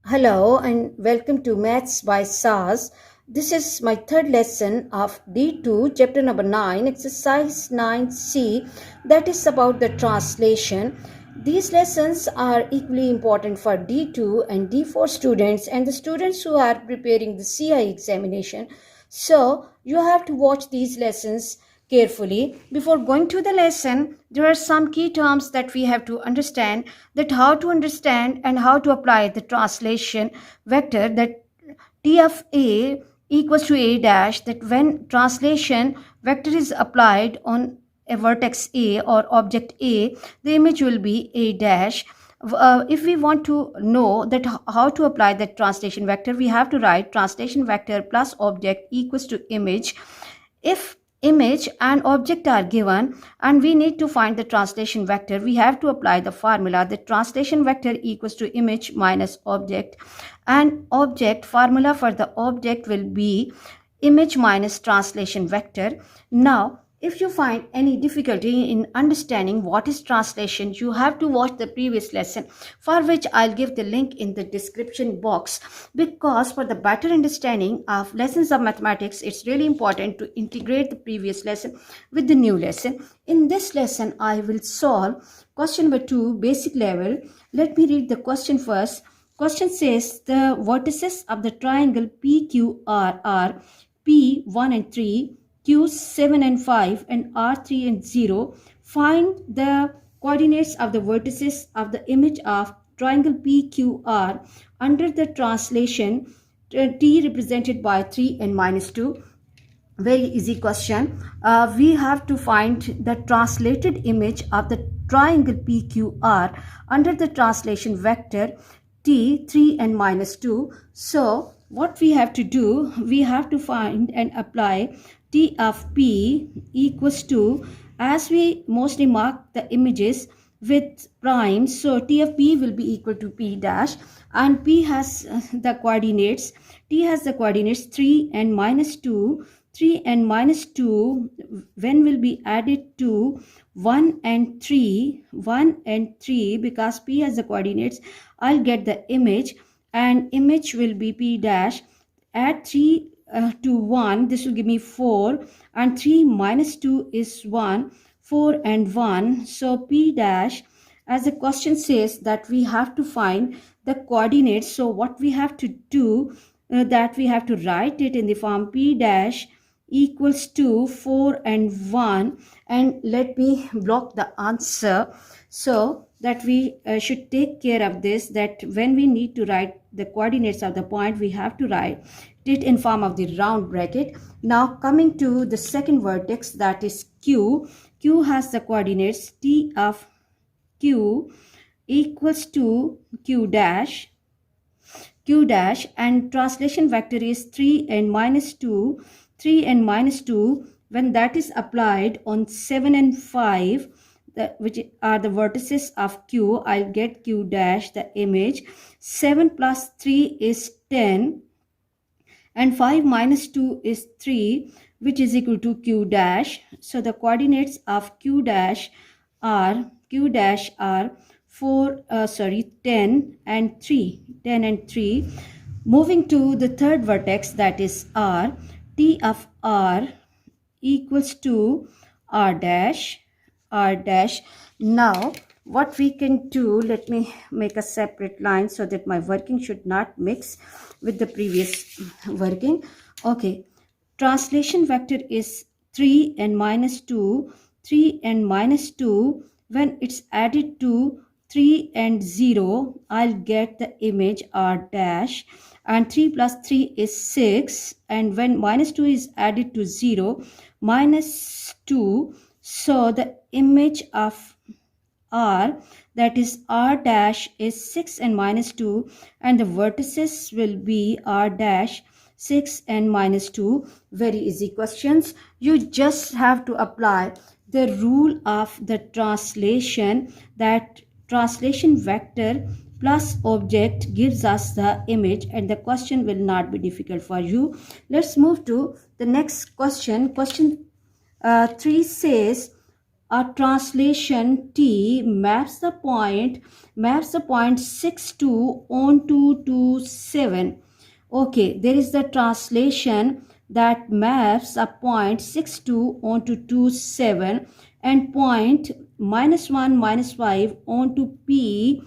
Hello and welcome to Maths by SAS. This is my third lesson of D2, chapter number 9, exercise 9C, that is about the translation. These lessons are equally important for D2 and D4 students and the students who are preparing the CI examination. So, you have to watch these lessons carefully. Before going to the lesson, there are some key terms that we have to understand, that how to understand and how to apply the translation vector, that T of A equals to A dash, that when translation vector is applied on a vertex A or object A, the image will be A dash. If we want to know that how to apply that translation vector, we have to write translation vector plus object equals to image. If image and object are given and we need to find the translation vector, we have to apply the formula that translation vector equals to image minus object, and object formula for the object will be image minus translation vector. Now if you find any difficulty in understanding what is translation, you have to watch the previous lesson, for which I'll give the link in the description box, because for the better understanding of lessons of mathematics, it's really important to integrate the previous lesson with the new lesson. In this lesson, I will solve question number 2, basic level. Let me read the question first. Question says the vertices of the triangle PQR are P1 and 3, Q7 and 5, and R3 and 0. Find the coordinates of the vertices of the image of triangle PQR under the translation T represented by 3 and minus 2. Very easy question. We have to find the translated image of the triangle PQR under the translation vector T, 3 and minus 2. So what we have to do, we have to find and apply T of P equals to, as we mostly mark the images with primes, so T of P will be equal to P dash, and P has the coordinates, T has the coordinates 3 and minus 2. 3 and minus 2 when will be added to 1 and 3, 1 and 3, because P has the coordinates, I'll get the image, and image will be P dash. Add 3 to 1, this will give me 4, and 3 minus 2 is 1, 4 and 1. So P dash, as the question says that we have to find the coordinates, so what we have to do, that we have to write it in the form P dash equals to 4 and 1, and let me block the answer so that we should take care of this, that when we need to write the coordinates of the point, we have to write it in form of the round bracket. Now coming to the second vertex, that is Q. Q has the coordinates T of Q equals to Q dash, and translation vector is 3 and minus 2. 3 and minus 2, when that is applied on 7 and 5, which are the vertices of Q, I'll get Q dash, the image. 7 plus 3 is 10, and 5 minus 2 is 3, which is equal to Q dash. So the coordinates of Q dash are 10 and 3. 10 and 3. Moving to the third vertex, that is R. T of R equals to R dash. Now what we can do, let me make a separate line so that my working should not mix with the previous working. Okay, translation vector is 3 and minus 2. 3 and minus 2, when it's added to 3 and 0, I'll get the image R dash, and 3 plus 3 is 6, and when minus 2 is added to 0, minus 2, so the image of R, that is R dash, is 6 and minus 2, and the vertices will be R dash, 6 and minus 2. Very easy questions. You just have to apply the rule of the translation, that translation vector plus object gives us the image, and the question will not be difficult for you. Let's move to the next question. Question 3 says a translation T maps the point 6 2 onto 7. Okay, there is the translation that maps a point 6 2 onto 7 and point -1 -5 onto P.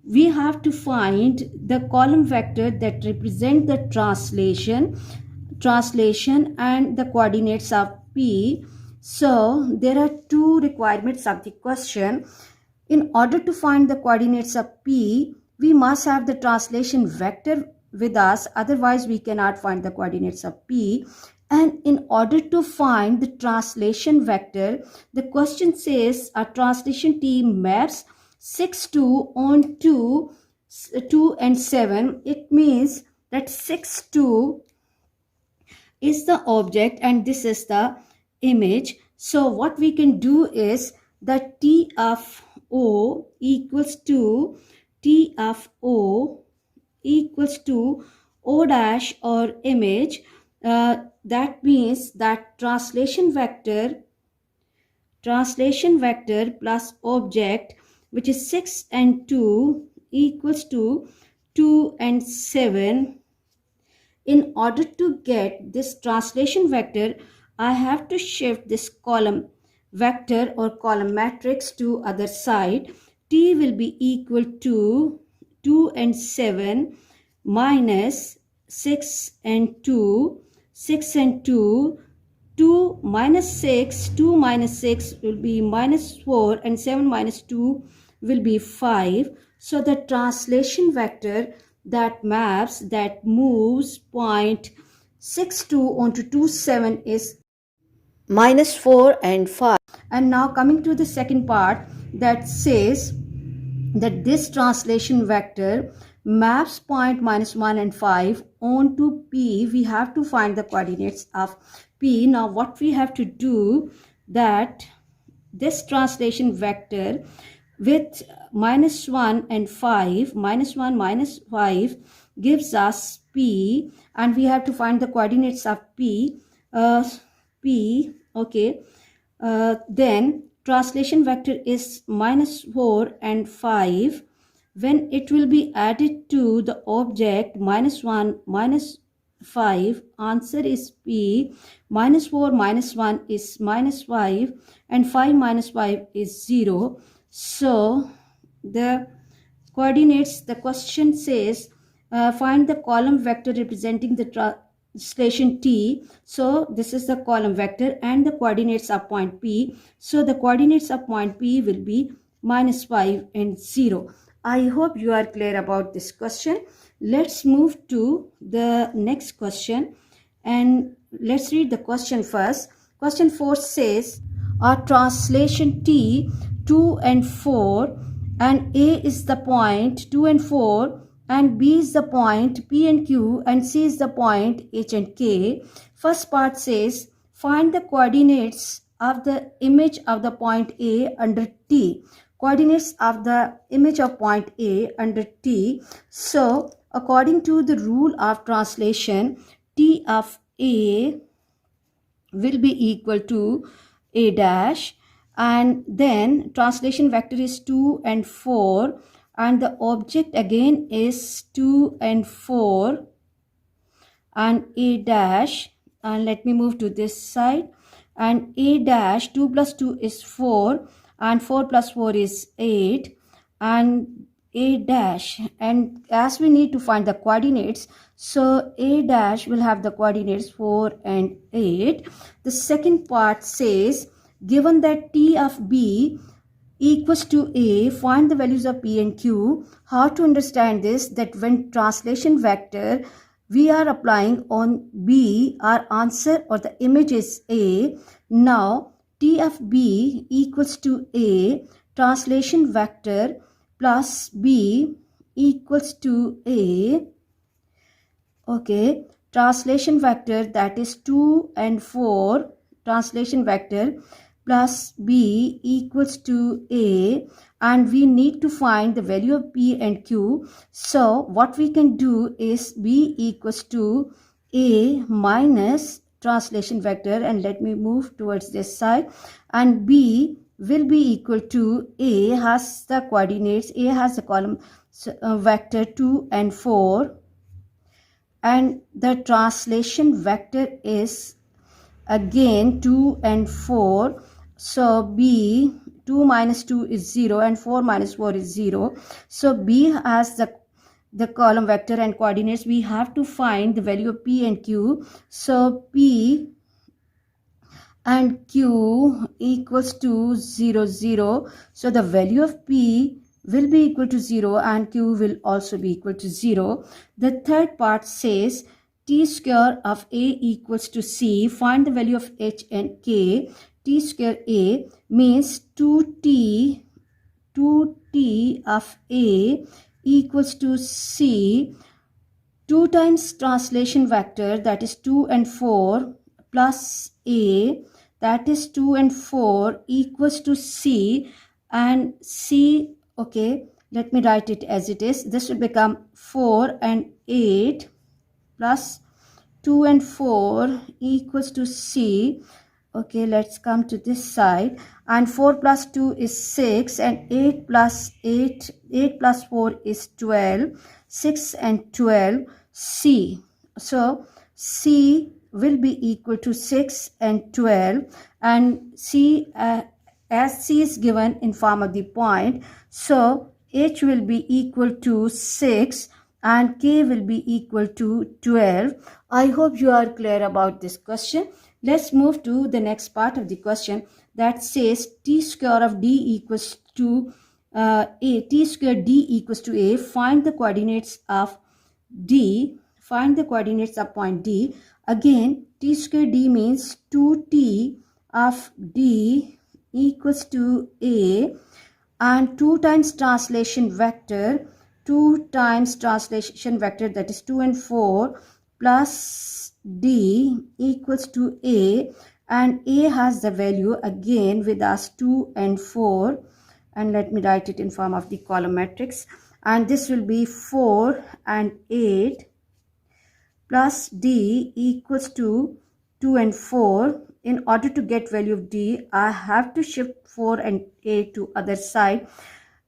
We have to find the column vector that represent the translation and the coordinates of P. So there are two requirements of the question. In order to find the coordinates of P, we must have the translation vector with us, otherwise we cannot find the coordinates of P. And in order to find the translation vector, the question says a translation T maps 6 2 onto 2 and 7. It means that 6 2 is the object and this is the image. So what we can do is that T of O equals to T of O equals to O dash or image. That means that translation vector plus object, which is 6 and 2 equals to 2 and 7. In order to get this translation vector, I have to shift this column vector or column matrix to other side. T will be equal to 2 and 7 minus 6 and 2, 6 and 2, 2 minus 6 will be minus 4 and 7 minus 2 will be 5. So the translation vector that moves point 6 2 onto 7 is minus 4 and 5. And now coming to the second part that says that this translation vector maps point -1 and 5 onto P. We have to find the coordinates of P. Now what we have to do, that this translation vector with -1 and 5, -1 -5 gives us P, and we have to find the coordinates of P. Okay, then translation vector is -4 and 5. When it will be added to the object -1 -5, answer is P. -4 -1 is -5 and 5 -5 is 0. So the coordinates, the question says find the column vector representing the translation T. So this is the column vector and the coordinates of point P. So the coordinates of point P will be -5 and 0. I hope you are clear about this question. Let's move to the next question and let's read the question first. Question 4 says a translation T 2 and 4 and A is the point 2 and 4 and B is the point P and Q and C is the point H and K. First part says find the coordinates of the image of the point A under T. Coordinates of the image of point A under T. So according to the rule of translation, T of A will be equal to A dash, and then translation vector is 2 and 4 and the object again is 2 and 4 and A dash, and let me move to this side, and A dash 2 plus 2 is 4 and 4 plus 4 is 8 and A dash, and as we need to find the coordinates, so A dash will have the coordinates 4 and 8. The second part says given that T of B equals to A, find the values of P and Q. How to understand this? That when translation vector we are applying on B, our answer or the image is A. Now T of B equals to A, translation vector plus B equals to A. Okay, translation vector that is 2 and 4, translation vector plus B equals to A, and we need to find the value of P and Q. So what we can do is B equals to A minus translation vector, and let me move towards this side, and B will be equal to A has the coordinates, A has the column vector 2 and 4, and the translation vector is again 2 and 4. So B, 2 minus 2 is 0 and 4 minus 4 is 0. So B has the column vector and coordinates. We have to find the value of P and Q. So P and Q equals to 0, 0. So the value of P will be equal to 0 and Q will also be equal to 0. The third part says T square of A equals to C. Find the value of H and K. T square A means 2T of A equals to C. 2 times translation vector, that is 2 and 4, plus A, that is 2 and 4, equals to C, and C, okay, let me write it as it is. This will become 4 and 8 plus 2 and 4 equals to C. Okay, let's come to this side, and 4 plus 2 is 6, and 8 plus 4 is 12, 6 and 12, C. So C will be equal to 6 and 12, and C, as C is given in form of the point, so H will be equal to 6 and K will be equal to 12. I hope you are clear about this question. Let's move to the next part of the question that says T square of D equals to A. T square D equals to A. Find the coordinates of D. Find the coordinates of point D. Again, T square D means 2T of D equals to A, and 2 times translation vector, 2 times translation vector, that is 2 and 4, plus D equals to A, and A has the value again with us 2 and 4, and let me write it in form of the column matrix, and this will be 4 and 8 plus D equals to 2 and 4. In order to get value of D, I have to shift 4 and 8 to other side.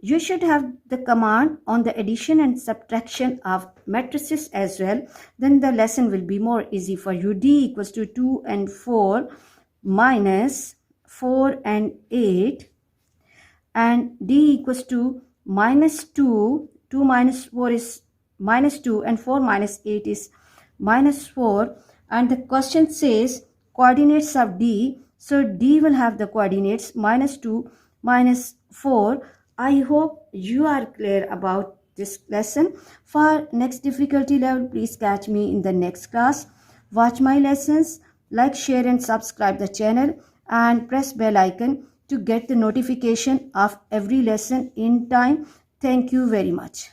You should have the command on the addition and subtraction of matrices as well. Then the lesson will be more easy for you. D equals to 2 and 4 minus 4 and 8, and D equals to minus 2. 2 minus 4 is minus 2, and 4 minus 8 is minus 4. And the question says coordinates of D. So D will have the coordinates minus 2, minus 4. I hope you are clear about this lesson. For next difficulty level, please catch me in the next class. Watch my lessons, like, share and subscribe the channel, and press bell icon to get the notification of every lesson in time. Thank you very much.